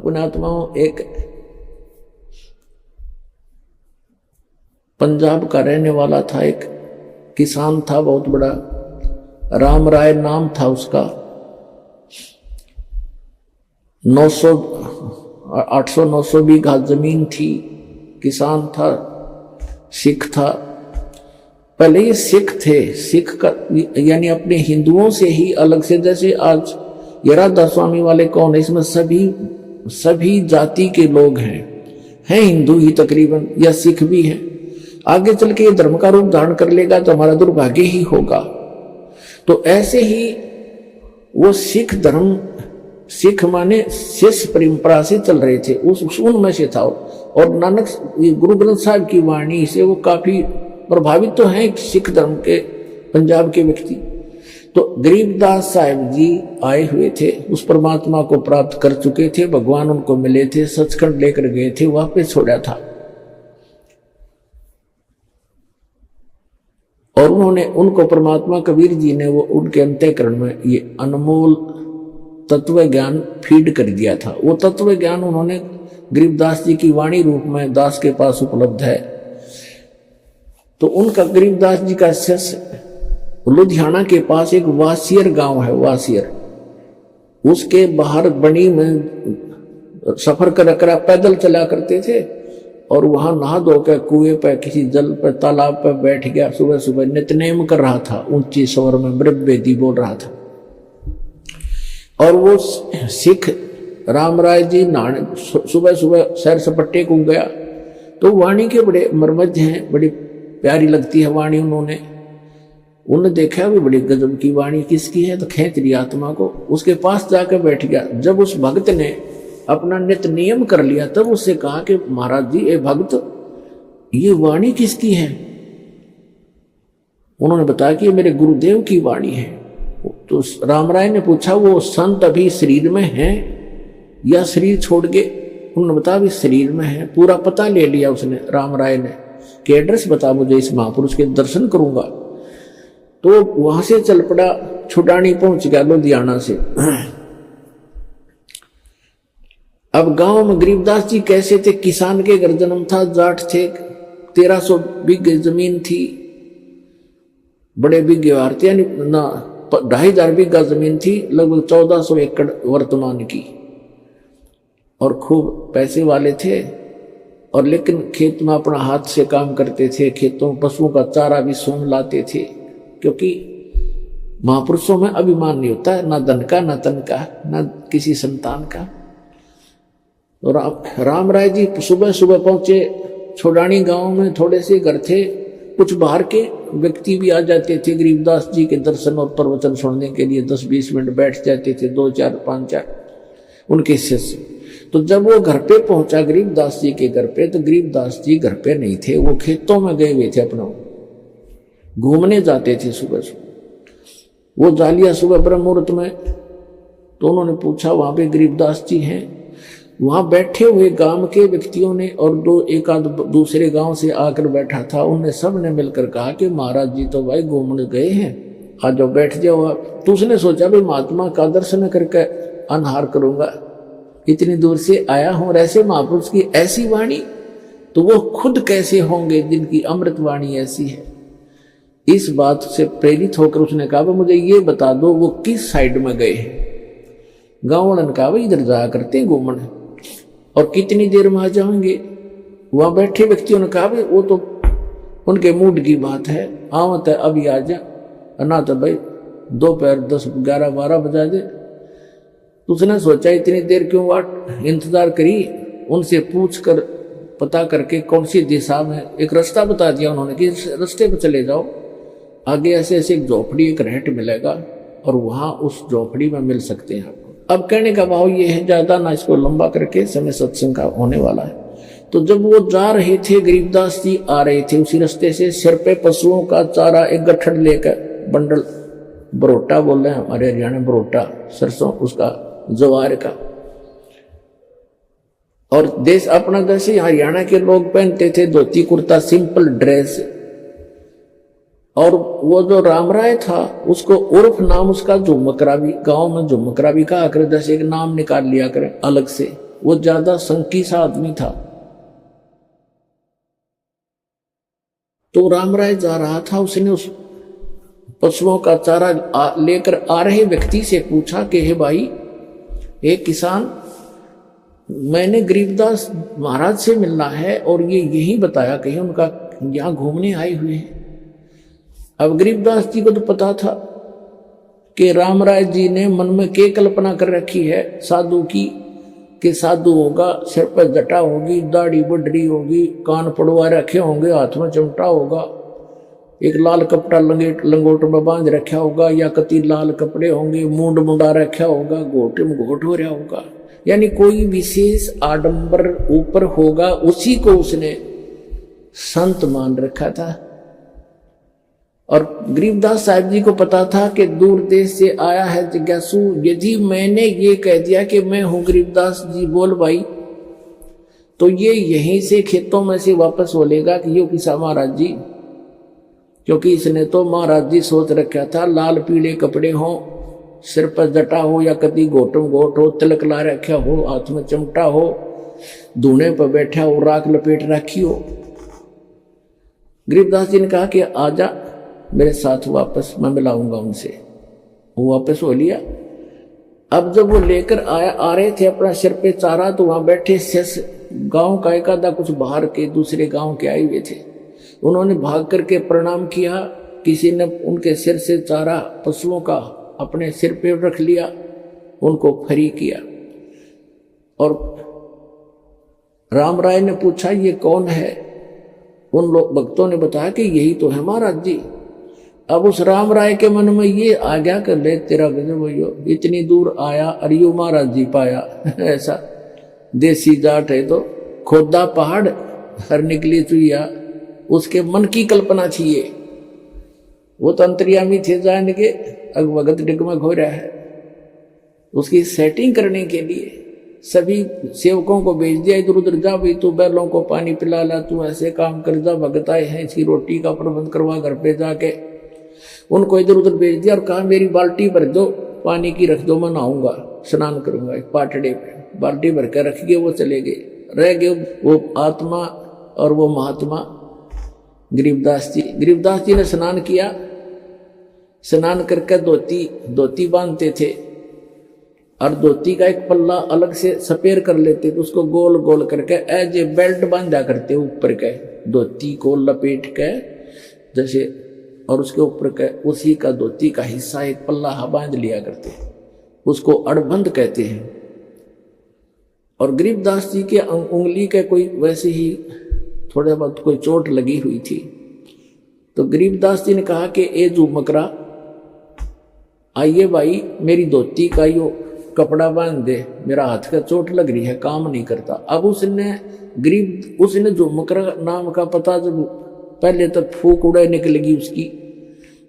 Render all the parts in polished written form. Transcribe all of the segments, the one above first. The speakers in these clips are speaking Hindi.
पुण्यात्माओं, एक पंजाब का रहने वाला था, एक किसान था बहुत बड़ा, राम राय नाम था उसका। 800-900 बीघा जमीन थी, किसान था, सिख था। पहले ये सिख थे, सिख का यानी अपने हिंदुओं से ही अलग से, जैसे आज ये राधा स्वामी वाले कौन है, इसमें सभी जाति के लोग हैं हिंदू ही तकरीबन, या सिख भी हैं। आगे चल के ये धर्म का रूप धारण कर लेगा तो हमारा दुर्भाग्य ही होगा। तो ऐसे ही वो सिख धर्म, सिख माने शिष्य परंपरा से चल रहे थे, उनमें से था। और नानक गुरु ग्रंथ साहिब की वाणी से वो काफी प्रभावित तो हैं सिख धर्म के पंजाब के व्यक्ति। तो गरीबदास साहिब जी आए हुए थे, उस परमात्मा को प्राप्त कर चुके थे, भगवान उनको मिले थे, सचखंड लेकर गए थे, वापस छोड़ा था। और उनको परमात्मा कबीर जी ने वो उनके अंतःकरण में ये अनमोल तत्व ज्ञान फीड कर दिया था। वो तत्व ज्ञान उन्होंने गरीबदास जी की वाणी रूप में दास के पास उपलब्ध है। तो उनका गरीबदास जी का शिष्य लुधियाना के पास एक वासियर गांव है, वासियर, उसके बाहर बनी में सफर कर पैदल चला करते थे। और वहां नहा धो कर कुएं पर, किसी जल पर, तालाब पर बैठ गया, सुबह सुबह नित्यनेम कर रहा था, ऊंची स्वर में ब्रह्मवेदी बोल रहा था। और वो सिख राम राय जी नहाने सुबह सुबह सैर सपट्टे को गया, तो वाणी के बड़े मर्मज्ञ हैं, बड़ी प्यारी लगती है वाणी। उन्होंने देखा भी बड़ी गजब की वाणी किसकी है, तो खेच लिया आत्मा को, उसके पास जाकर बैठ गया। जब उस भक्त ने अपना नित्य नियम कर लिया, तब उससे कहा कि महाराज जी, ए भक्त, ये वाणी किसकी है? उन्होंने बताया कि ये मेरे गुरुदेव की वाणी है। तो राम राय ने पूछा, वो संत अभी शरीर में है या शरीर छोड़ गए? उन्होंने बताया भी शरीर में है। पूरा पता ले लिया उसने, राम राय ने, कि एड्रेस बता मुझे, इस महापुरुष के दर्शन करूंगा। तो वहां से चल पड़ा, छुटानी पहुंच गया लुधियाना से। अब गांव में गरीबदास जी कैसे थे, किसान के घर जन्म था, जाट थे, 1300 बीघे जमीन थी, बड़े बीघे वारते, यानी 2500 बीघा जमीन थी, लगभग 1400 एकड़ वर्तमान की। और खूब पैसे वाले थे, और लेकिन खेत में अपना हाथ से काम करते थे, खेतों पशुओं का चारा भी सोम लाते थे, क्योंकि महापुरुषों में अभिमान नहीं होता, ना धन का, ना तन का, ना किसी संतान का। तो राम राय जी सुबह सुबह पहुंचे छोड़ानी गांव में, थोड़े से घर थे, कुछ बाहर के व्यक्ति भी आ जाते थे गरीबदास जी के दर्शन और प्रवचन सुनने के लिए, 10-20 मिनट बैठ जाते थे, 2-4, 5-4 उनके शिष्य। तो जब वो घर पे पहुंचा गरीबदास जी के घर पे, तो गरीबदास जी घर पे नहीं थे, वो खेतों में गए हुए थे, अपना घूमने जाते थे सुबह सुबह। वो जा लिया सुबह ब्रह्म मुहूर्त में। तो उन्होंने पूछा, वहां पे गरीबदास जी हैं? वहां बैठे हुए गांव के व्यक्तियों ने और एक आध दूसरे गांव से आकर बैठा था, उन्हें सब ने मिलकर कहा कि महाराज जी तो भाई घूमने गए हैं, आ जाओ बैठ जाओ। तो उसने सोचा भाई महात्मा का दर्शन करके अनहार करूंगा, इतनी दूर से आया हूं, और ऐसे महापुरुष की ऐसी वाणी, तो वो खुद कैसे होंगे जिनकी अमृत वाणी ऐसी है। इस बात से प्रेरित होकर उसने कहा, मुझे ये बता दो वो किस साइड में गए हैं। गाँव वालों ने कहा, भाई इधर जाया करते हैं घूमने, और कितनी देर में आ जाएंगे? वहां बैठे व्यक्तियों ने कहा, भाई वो तो उनके मूड की बात है, आवत है अभी आ जा, ना तो भाई दोपहर 10, 11, 12 बजा दे। तो उसने सोचा इतनी देर क्यों इंतजार करी, उनसे पूछ कर पता करके कौन सी दिशा में, एक रास्ता बता दिया उन्होंने कि इस रास्ते पर चले जाओ, आगे ऐसे ऐसे एक झोपड़ी, एक रहट मिलेगा, और वहां उस झोपड़ी में मिल सकते हैं। अब कहने का भाव ये है, ज्यादा ना इसको लंबा करके, समय सत्संग का होने वाला है। तो जब वो जा रहे थे, गरीबदास जी आ रहे थे उसी रास्ते से, सिर पे पशुओं का चारा एक गठड़ लेकर, बंडल, बरोटा बोल रहे हैं हमारे हरियाणा, बरोटा सरसों उसका, ज्वार का। और देश अपना, जैसे हरियाणा के लोग पहनते थे धोती कुर्ता, सिंपल ड्रेस। और वो जो राम राय था, उसको उर्फ नाम उसका झुमकरा भी, गांव में झुमकरा भी कहा करे, जैसे एक नाम निकाल लिया करे अलग से, वो ज्यादा संकी सा आदमी था। तो रामराय जा रहा था, उसने उस पशुओं का चारा लेकर आ रहे व्यक्ति से पूछा कि हे भाई, हे किसान, मैंने गरीबदास महाराज से मिलना है और ये यही बताया कहीं उनका यहाँ घूमने आए हुए हैं। अब गरीबदास जी को तो पता था कि रामराय जी ने मन में क्या कल्पना कर रखी है साधु की, कि साधु होगा, सिर पर जटा होगी, दाढ़ी बढ़ी होगी, कान पड़वा रखे होंगे, हाथ में चिमटा होगा, एक लाल कपड़ा लंगोट में बांध रखा होगा या कति लाल कपड़े होंगे, मूंड मुंडा रखा होगा, घोटे में घोट हो रहा होगा, यानी कोई विशेष आडंबर ऊपर होगा, उसी को उसने संत मान रखा था। और गरीबदास साहब जी को पता था कि दूर देश से आया है जिज्ञासु, यदि मैंने ये कह दिया कि मैं हूं गरीबदास जी बोल भाई, तो ये यहीं से खेतों में से वापस बोलेगा कि यो किसा महाराज जी, क्योंकि इसने तो महाराज जी सोच रखा था लाल पीले कपड़े हो, सिर पर जटा हो या कभी घोटम घोट हो, तिलक ला रखा हो, हाथ में चमटा हो, धूने पर बैठा हो, राख लपेट रखी हो। गरीबदास जी ने कहा कि आजा मेरे साथ वापस, मैं मिलाऊंगा उनसे। वो वापस हो लिया। अब जब वो लेकर आ रहे थे अपना सिर पे चारा, तो वहां बैठे शेष गांव का एक आधा कुछ बाहर के दूसरे गांव के आए हुए थे। उन्होंने भाग करके प्रणाम किया, किसी ने उनके सिर से चारा पशुओं का अपने सिर पे रख लिया, उनको फ्री किया। और रामराय ने पूछा ये कौन है? उन लोग भक्तों ने बताया कि यही तो है महाराज जी। अब उस रामराय के मन में ये आ गया कर ले तेरा गजब हो, इतनी दूर आया अरियो महाराज जी पाया ऐसा देसी जाट है तो खोदा पहाड़ हर निकली चुईया, उसके मन की कल्पना थी ये। वो तो अंतर्यामी थे जान के अगवगत डिगमग हो रहा है। उसकी सेटिंग करने के लिए सभी सेवकों को भेज दिया, इधर उधर जा भाई, तू बैलों को पानी पिला ला, तू ऐसे काम कर जा, भगत आए हैं इसकी रोटी का प्रबंध करवा घर पे जाके। उनको इधर उधर भेज दिया और कहा मेरी बाल्टी भर दो, पानी की रख दो, मैं नहाऊंगा, स्नान करूंगा। एक पाटड़े पे बाल्टी भर कर रख गए, वो चले गए। रह गए वो आत्मा और वो महात्मा गरीबदास जी। गरीबदास जी ने स्नान किया, स्नान करके धोती बांधते थे और धोती का एक पल्ला अलग से सपेर कर लेते थे, उसको गोल गोल करके एज ए बेल्ट बांधा करते ऊपर के, धोती को लपेट के जैसे, और उसके ऊपर के उसी का धोती का हिस्सा एक पल्ला बांध लिया करते, उसको अड़बंद कहते हैं। और गरीबदास जी के उंगली के कोई वैसे ही थोड़े बहुत कोई चोट लगी हुई थी, तो गरीबदास जी ने कहा कि ए झुमकरा, आइए भाई मेरी धोती का यो कपड़ा बांध दे, मेरा हाथ का चोट लग रही है, काम नहीं करता। अब उसने झुमकरा नाम का पता, जब पहले तो फूक उड़े निकलेगी उसकी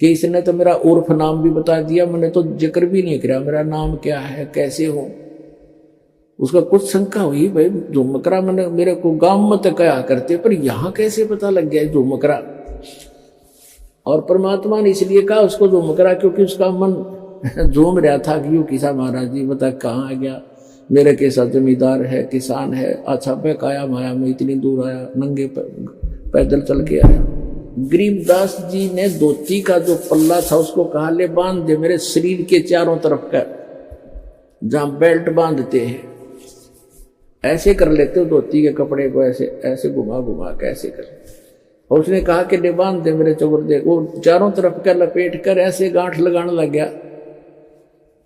कि इसने तो मेरा उर्फ नाम भी बता दिया, मैंने तो जिक्र भी नहीं किया मेरा नाम क्या है, कैसे हो। उसका कुछ शंका हुई, भाई झुमकरा मैंने मेरे को गांव में तो कहा करते, पर यहाँ कैसे पता लग गया झुमकरा। और परमात्मा ने इसलिए कहा उसको झुमकरा क्योंकि उसका मन झूम रहा था कि यू किसा महाराज जी बता कहाँ आ गया, मेरे कैसा जमींदार है, किसान है, अच्छा पे काया माया में इतनी दूर आया, नंगे पैदल चल के आया। गरीबदास जी ने धोती का जो पल्ला था उसको कहा ले बांध दे मेरे शरीर के चारों तरफ का, जहां बेल्ट बांधते हैं ऐसे कर लेते हो धोती के कपड़े को, ऐसे ऐसे घुमा घुमा के ऐसे कर। और उसने कहा कि ले बांध दे मेरे चौगर दे, वो चारों तरफ का लपेट कर ऐसे गांठ लगाने लग गया।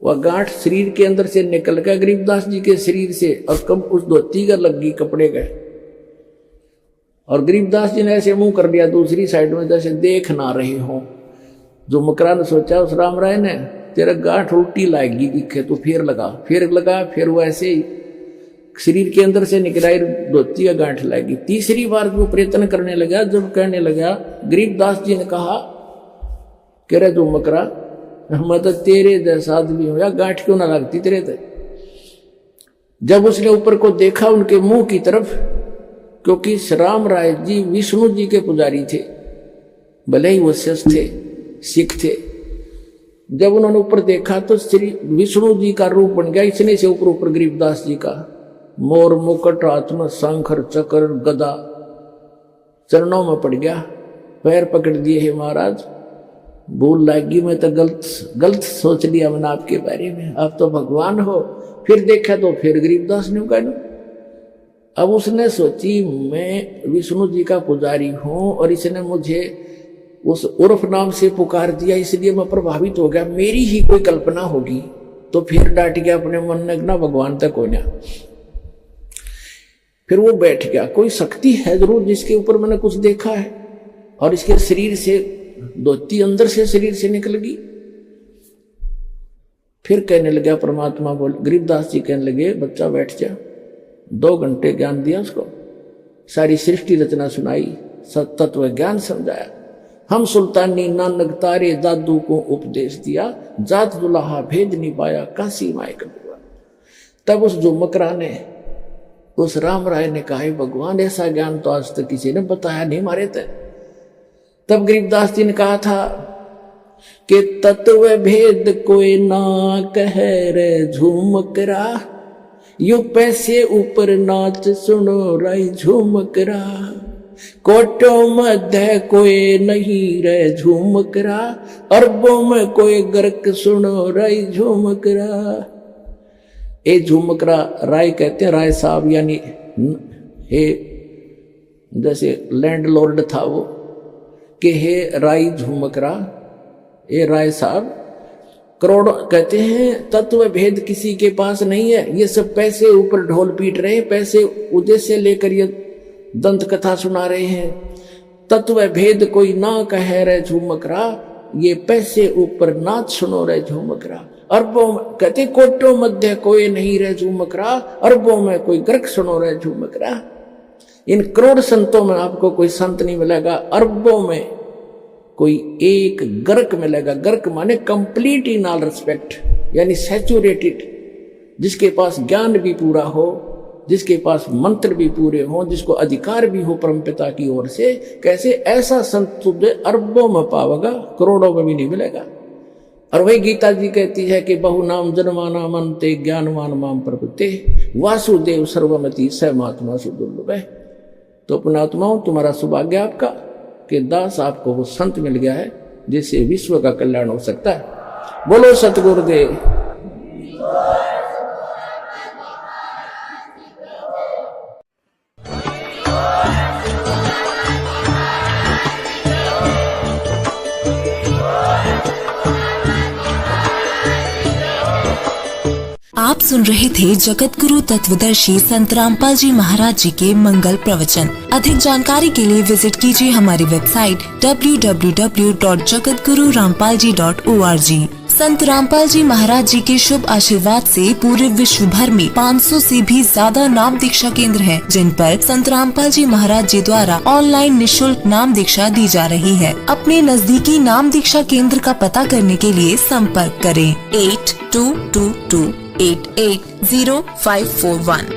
वह गांठ शरीर के अंदर से निकल गया गरीबदास जी के शरीर से, और कब उस धोती का लग गई कपड़े का। और गरीबदास जी ने ऐसे मुंह कर लिया दूसरी साइड में जैसे देख ना रहे हो। झुमकरा ने सोचा उस रामराय ने तेरा गांठ उल्टी लाएगी दिखे तो फिर लगा, फिर वो ऐसे ही शरीर के अंदर से निकला धोती का गांठ लाएगी। तीसरी बार वो प्रयत्न करने लगा, जब कहने लगा गरीबदास जी ने कहा कह रहे झुमकरा मैं तो तेरे जैसा आदमी हूं, या गांठ क्यों ना लगती तेरे ते। जब उसने ऊपर को देखा उनके मुंह की तरफ, क्योंकि राम राय जी विष्णु जी के पुजारी थे, भले ही वो सिख थे। जब उन्होंने ऊपर देखा तो श्री विष्णु जी का रूप बन गया, इतने से ऊपर गरीबदास जी का। मोर मुकुट हाथ में शंकर चक्र गदा, चरणों में पड़ गया, पैर पकड़ दिए, हे महाराज भूल लागी, मैं तो गलत सोच लिया मैंने आपके बारे में, आप तो भगवान हो। फिर देखा तो फिर गरीबदास ने कहा, अब उसने सोची मैं विष्णु जी का पुजारी हूं और इसने मुझे उस उर्फ नाम से पुकार दिया, इसलिए मैं प्रभावित हो गया, मेरी ही कोई कल्पना होगी। तो फिर डांट गया अपने मन में, ना भगवान तक हो ना। फिर वो बैठ गया, कोई शक्ति है जरूर जिसके ऊपर मैंने कुछ देखा है, और इसके शरीर से धोती अंदर से शरीर से निकल गई। फिर कहने लगा परमात्मा बोल, गरीबदास जी कहने लगे, बच्चा बैठ जा। 2 घंटे ज्ञान दिया उसको, सारी सृष्टि रचना सुनाई, तत्व ज्ञान समझाया। हम सुल्तानी नानक तारे दादू को उपदेश दिया, जात दुल्हा भेद नहीं पाया, काशी माए कबुआ। तब उस जुमकरा ने, उस राम राय ने कहा, भगवान ऐसा ज्ञान तो आज तक किसी ने बताया नहीं मारे थे। तब गरीबदास जी ने कहा था कि तत्व भेद कोई ना कह रे झूमकरा, यू पैसे ऊपर नाच सुनो राय झूमकरा, कोटों मध्य कोई नहीं रे झूमकरा, अरबों में कोई गर्क सुनो राय झूमकरा। ए झूमकरा राय कहते हैं, राय साहब यानी हे जैसे लैंडलॉर्ड था वो, कि हे राय झूमकरा, ए राय साहब, करोड़ कहते हैं तत्व भेद किसी के पास नहीं है, ये सब पैसे ऊपर ढोल पीट रहे हैं, पैसे उद्देश्य लेकर ये दंत कथा सुना रहे हैं। तत्व भेद कोई ना कह रहे झूमकरा, ये पैसे ऊपर नाच सुनो रहे झूमकरा। अरबों में कहते, कोटों मध्य कोई नहीं रहे झूमकरा, अरबों में कोई गर्क सुनो रहे झूमकरा। इन करोड़ संतों में आपको कोई संत नहीं मिलेगा, अरबों में कोई एक गर्क मिलेगा। गर्क माने कंप्लीट इन ऑल रिस्पेक्ट, यानी सैचुरेटेड, जिसके पास ज्ञान भी पूरा हो, जिसके पास मंत्र भी पूरे हो, जिसको अधिकार भी हो परमपिता की ओर से। कैसे ऐसा संत तुझे अरबों में पावेगा, करोड़ों में भी नहीं मिलेगा। और वही गीता जी कहती है कि बहु नाम जन्माना मनते ज्ञानवान माम प्रपते, वासुदेव सर्वमति स महात्मा सुदुर्लभ है। तो पुणात्माओं, तुम्हारा सौभाग्य आपका कि दास आपको वो संत मिल गया है जिससे विश्व का कल्याण हो सकता है। बोलो सतगुरुदेव। आप सुन रहे थे जगत गुरु तत्वदर्शी संत रामपाल जी महाराज जी के मंगल प्रवचन। अधिक जानकारी के लिए विजिट कीजिए हमारी वेबसाइट www.jagatgururampalji.org। संत रामपाल जी महाराज जी के शुभ आशीर्वाद से पूरे विश्व भर में 500 से भी ज्यादा नाम दीक्षा केंद्र हैं, जिन पर संत रामपाल जी महाराज जी द्वारा ऑनलाइन निशुल्क नाम दीक्षा दी जा रही है। अपने नजदीकी नाम दीक्षा केंद्र का पता करने के लिए संपर्क करें 8222880541।